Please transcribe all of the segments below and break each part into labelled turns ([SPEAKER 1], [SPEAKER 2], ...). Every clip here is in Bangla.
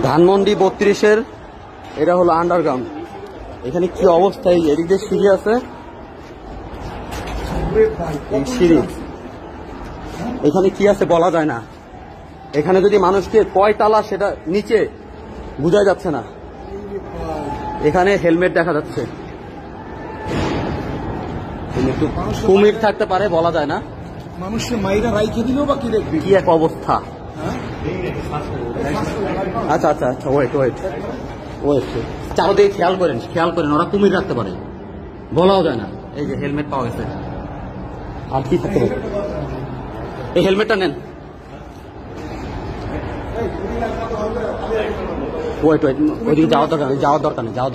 [SPEAKER 1] ধানমন্ডি 32-এর এটা হলো আন্ডারগ্রাউন্ড। এখানে কি অবস্থা, এদিক দিয়ে সিঁড়ি আছে, সিঁড়ি এখানে কি আছে বলা যায় না। এখানে যদি মানুষকে কয় তালা সেটা নিচে বোঝা যাচ্ছে না। এখানে হেলমেট দেখা যাচ্ছে, একটু কুমির থাকতে পারে বলা যায় না।
[SPEAKER 2] মানুষের মাইরা রাইখে দিলেও বা কি দেখবি,
[SPEAKER 1] কি এক অবস্থা। আচ্ছা আচ্ছা আচ্ছা, ওয়েট ওয়েট ওয়েট, চারদিকে খেয়াল করেন, ওরা কুমির রাখতে পারে, বলাও যায় না। এই যে হেলমেট পাওয়া গেছে, আর কি থাকতে পারে। এই হেলমেটটা নেন। ওয়েট ওয়েট, ওইদিকে যাওয়ার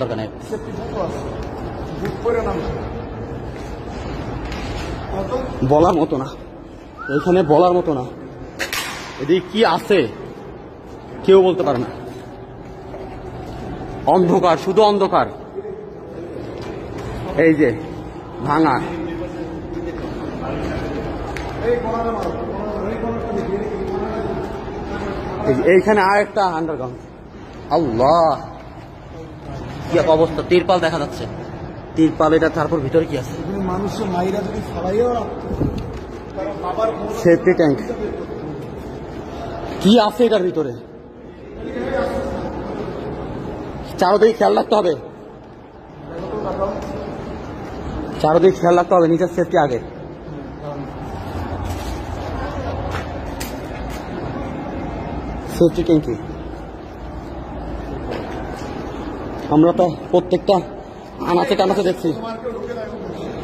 [SPEAKER 1] দরকার নেই। বলার মতো না, এখানে বলার মতো না। এদিকে কি আছে কেউ বলতে পারে না। অন্ধকার, শুধু অন্ধকার। এই যে ভাঙা, এইখানে আর একটা আন্ডারগ্রাউন্ড। আল্লাহ, কি এক অবস্থা। তিরপাল দেখা যাচ্ছে, তিরপাল। এটা তারপর ভিতরে কি আছে?
[SPEAKER 2] মানুষের মাইরা যদি ফলাইও রাখতো।
[SPEAKER 1] সেফটি ট্যাঙ্ক কি আছে এটার ভিতরে? চারদিকে খেয়াল রাখতে হবে, নিজের সেফটি আগে। সেফটি ট্যাঙ্কি আমরা তো প্রত্যেকটা আনাচে টানাচে দেখছি,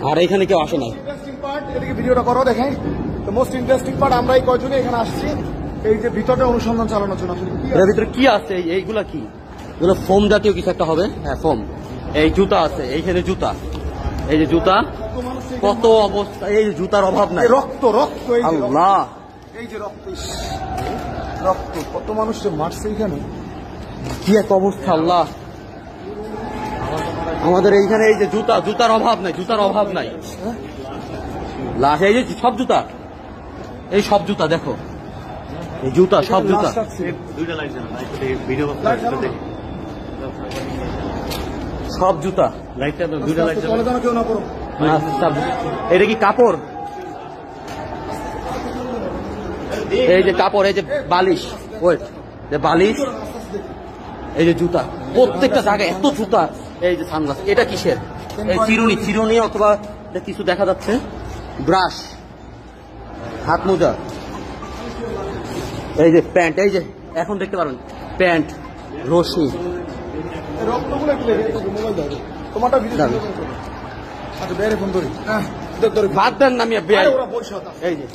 [SPEAKER 1] আর এখানে কেউ আসে নাই।
[SPEAKER 2] এদিকে ভিডিওটা করো, দেখেন তো মোস্ট ইন্টারেস্টিং পার্ট। আমরা এই কয়জনে এখানে আসছি এই যে ভিতরে অনুসন্ধান চালানোর জন্য।
[SPEAKER 1] এর ভিতরে কি আছে? এইগুলা কি? এগুলো ফোম জাতীয় কিছু একটা হবে। হ্যাঁ, ফোম। এই জুতা আছে, এইখানে জুতা, এই যে জুতা, কত অবস্থা। এই জুতার অভাব নাই।
[SPEAKER 2] রক্ত,
[SPEAKER 1] আল্লাহ,
[SPEAKER 2] এই যে রক্ত কত মানুষকে মারছে এখানে,
[SPEAKER 1] কি এক অবস্থা। আল্লাহ, আমাদের এইখানে এই যে জুতার অভাব নাই। লাশ, এই যে সব জুতা, এই সব জুতা দেখো, এই জুতা, সব জুতা। সব জুতা, এটা কি কাপড়? এই যে কাপড়, এই যে বালিশ, ওয়েট, বালিশ, এই যে জুতা, প্রত্যেকটা জায়গায় এত জুতা। এই যে সানগ্লাস, এটা কিসের? এই চিরুনি অথবা কিছু দেখা যাচ্ছে, ব্রাশ, হাত মোজা, এই যে প্যান্ট, এই যে এখন দেখতে পারেন প্যান্ট, রশি, বাদ দেন না। এই যে